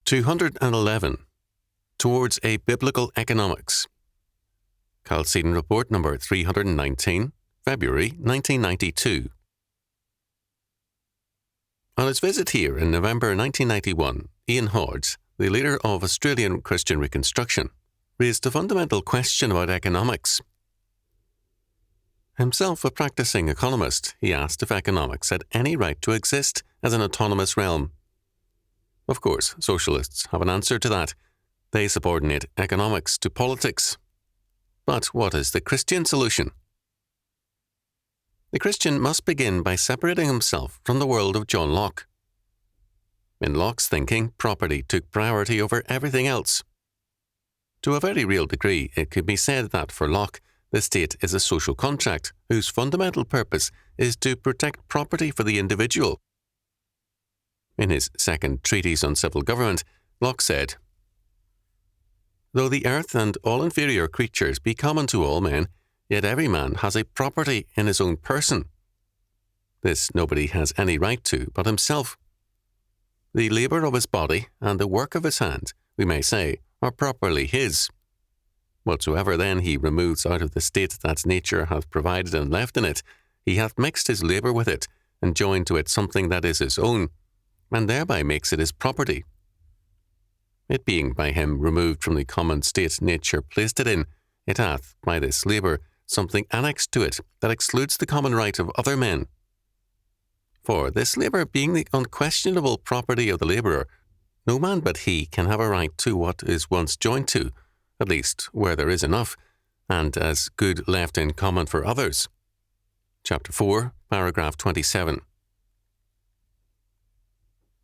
211. Towards a Biblical Economics. Chalcedon Report number 319, February 1992. On his visit here in November 1991, Ian Hodge, the leader of Australian Christian Reconstruction, raised a fundamental question about economics. Himself a practicing economist, he asked if economics had any right to exist as an autonomous realm. Of course, socialists have an answer to that. They subordinate economics to politics. But what is the Christian solution? The Christian must begin by separating himself from the world of John Locke. In Locke's thinking, property took priority over everything else. To a very real degree, it could be said that for Locke, the state is a social contract whose fundamental purpose is to protect property for the individual. In his second treatise on civil government, Locke said, "Though the earth and all inferior creatures be common to all men, yet every man has a property in his own person. This nobody has any right to but himself. The labour of his body and the work of his hand, we may say, are properly his. Whatsoever then he removes out of the state that nature hath provided and left in it, he hath mixed his labour with it, and joined to it something that is his own, and thereby makes it his property. It being by him removed from the common state nature placed it in, it hath, by this labour, something annexed to it that excludes the common right of other men. For this labour being the unquestionable property of the labourer, no man but he can have a right to what is once joined to, at least where there is enough, and as good left in common for others." Chapter 4, paragraph 27.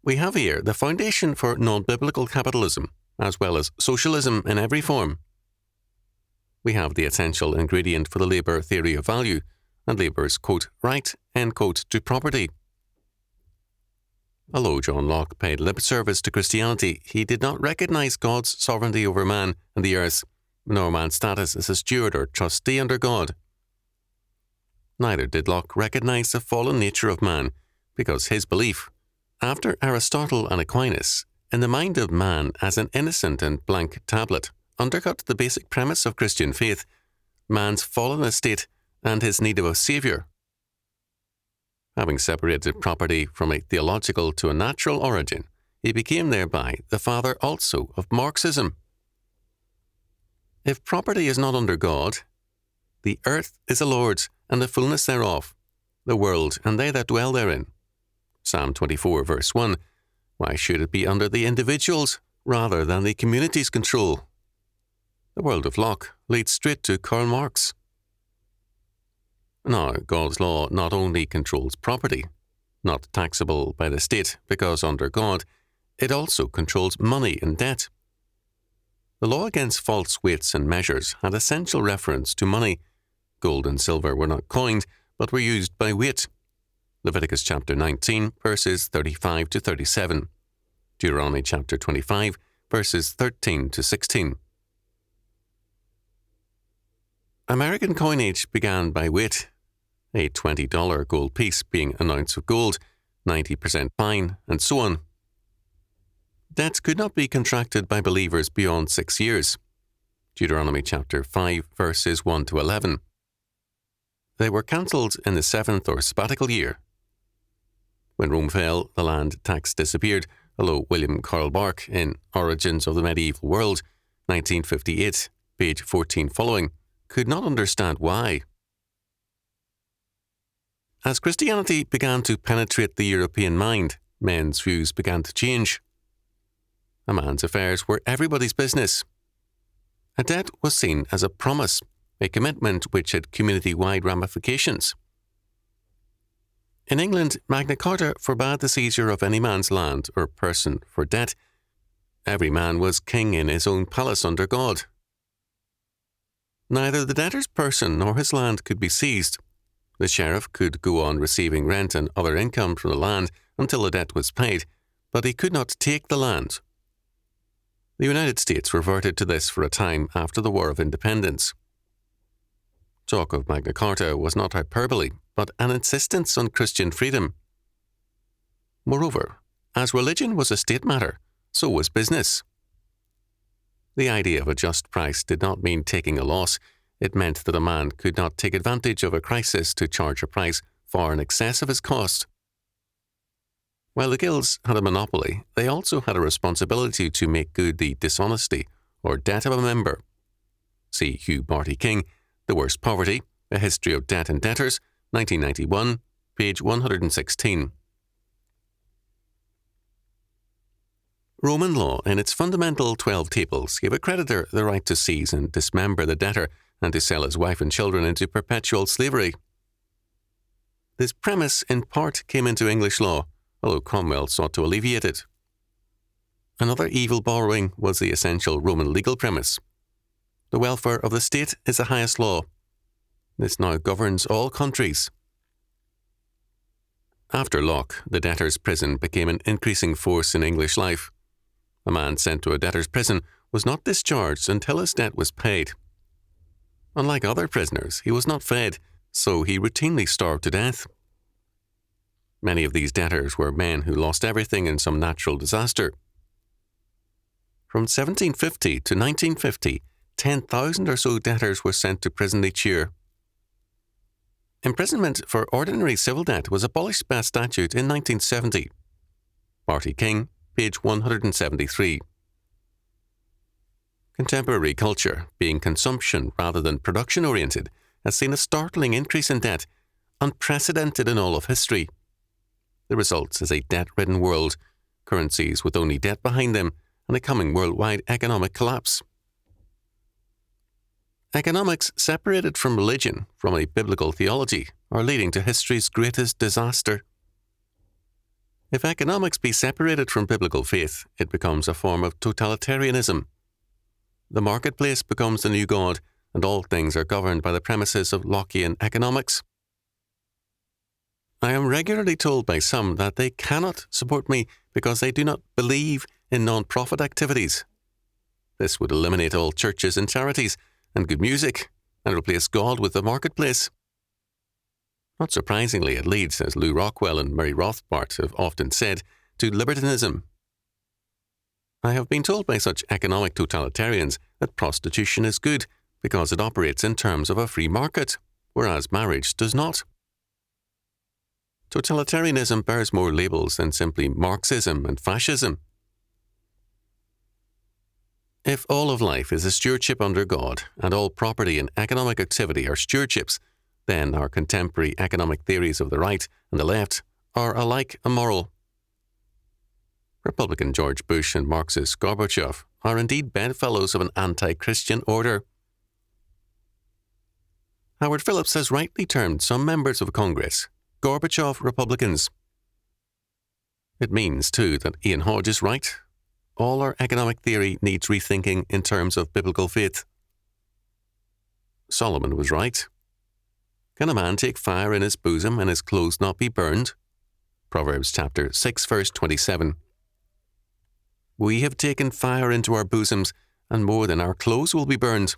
We have here the foundation for non-biblical capitalism, as well as socialism in every form. We have the essential ingredient for the labour theory of value, and labour's, quote, right, end quote, to property. Although John Locke paid lip service to Christianity, he did not recognize God's sovereignty over man and the earth, nor man's status as a steward or trustee under God. Neither did Locke recognize the fallen nature of man, because his belief, after Aristotle and Aquinas, in the mind of man as an innocent and blank tablet, undercut the basic premise of Christian faith, man's fallen estate and his need of a saviour. Having separated property from a theological to a natural origin, he became thereby the father also of Marxism. If property is not under God, the earth is the Lord's, and the fullness thereof, the world and they that dwell therein. Psalm 24, verse 1. Why should it be under the individual's rather than the community's control? The world of Locke leads straight to Karl Marx. Now, God's law not only controls property, not taxable by the state because under God, it also controls money and debt. The law against false weights and measures had essential reference to money. Gold and silver were not coined, but were used by weight. Leviticus chapter 19, verses 35 to 37. Deuteronomy chapter 25, verses 13 to 16. American coinage began by weight, a $20 gold piece being an ounce of gold, 90% fine, and so on. Debts could not be contracted by believers beyond 6 years. Deuteronomy chapter 5, verses 1 to 11. They were cancelled in the 7th or sabbatical year. When Rome fell, the land tax disappeared, although William Carl Bark, in Origins of the Medieval World, 1958, page 14 following, could not understand why. As Christianity began to penetrate the European mind, men's views began to change. A man's affairs were everybody's business. A debt was seen as a promise, a commitment which had community-wide ramifications. In England, Magna Carta forbade the seizure of any man's land or person for debt. Every man was king in his own palace under God. Neither the debtor's person nor his land could be seized. The sheriff could go on receiving rent and other income from the land until the debt was paid, but he could not take the land. The United States reverted to this for a time after the War of Independence. Talk of Magna Carta was not hyperbole, but an insistence on Christian freedom. Moreover, as religion was a state matter, So was business. The idea of a just price did not mean taking a loss. It meant that a man could not take advantage of a crisis to charge a price far in excess of his cost. While the guilds had a monopoly, they also had a responsibility to make good the dishonesty or debt of a member. See Hugh Barty King, The Worst Poverty, A History of Debt and Debtors, 1991, page 116. Roman law, in its fundamental 12 tables, gave a creditor the right to seize and dismember the debtor and to sell his wife and children into perpetual slavery. This premise in part came into English law, although Cromwell sought to alleviate it. Another evil borrowing was the essential Roman legal premise. The welfare of the state is the highest law. This now governs all countries. After Locke, the debtor's prison became an increasing force in English life. A man sent to a debtor's prison was not discharged until his debt was paid. Unlike other prisoners, he was not fed, so he routinely starved to death. Many of these debtors were men who lost everything in some natural disaster. From 1750 to 1950, 10,000 or so debtors were sent to prison each year. Imprisonment for ordinary civil debt was abolished by statute in 1970. Barty King, page 173. Contemporary culture, being consumption rather than production-oriented, has seen a startling increase in debt, unprecedented in all of history. The result is a debt-ridden world, currencies with only debt behind them, and a coming worldwide economic collapse. Economics separated from religion, from a biblical theology, are leading to history's greatest disaster. If economics be separated from biblical faith, it becomes a form of totalitarianism. The marketplace becomes the new god, and all things are governed by the premises of Lockean economics. I am regularly told by some that they cannot support me because they do not believe in non-profit activities. This would eliminate all churches and charities and good music and replace God with the marketplace. Not surprisingly, it leads, as Lou Rockwell and Murray Rothbard have often said, to libertinism. I have been told by such economic totalitarians that prostitution is good because it operates in terms of a free market, whereas marriage does not. Totalitarianism bears more labels than simply Marxism and fascism. If all of life is a stewardship under God, and all property and economic activity are stewardships, then our contemporary economic theories of the right and the left are alike immoral. Republican George Bush and Marxist Gorbachev are indeed bedfellows of an anti-Christian order. Howard Phillips has rightly termed some members of Congress Gorbachev Republicans. It means, too, that Ian Hodge is right. All our economic theory needs rethinking in terms of biblical faith. Solomon was right. Can a man take fire in his bosom and his clothes not be burned? Proverbs chapter 6, verse 27. We have taken fire into our bosoms, and more than our clothes will be burned.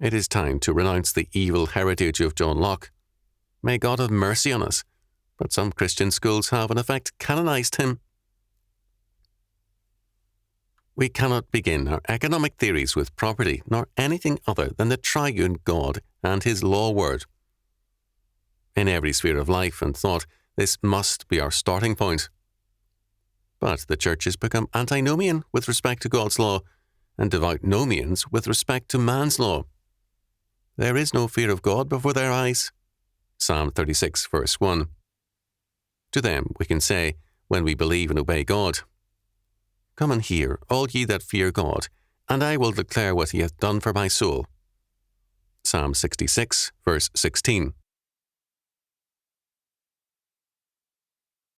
It is time to renounce the evil heritage of John Locke. May God have mercy on us, but some Christian schools have in effect canonized him. We cannot begin our economic theories with property nor anything other than the triune God and his law word. In every sphere of life and thought, this must be our starting point. But the church has become antinomian with respect to God's law and devout nomians with respect to man's law. There is no fear of God before their eyes. Psalm 36, verse 1. To them we can say, when we believe and obey God, Come and hear, all ye that fear God, and I will declare what he hath done for my soul. Psalm 66, verse 16.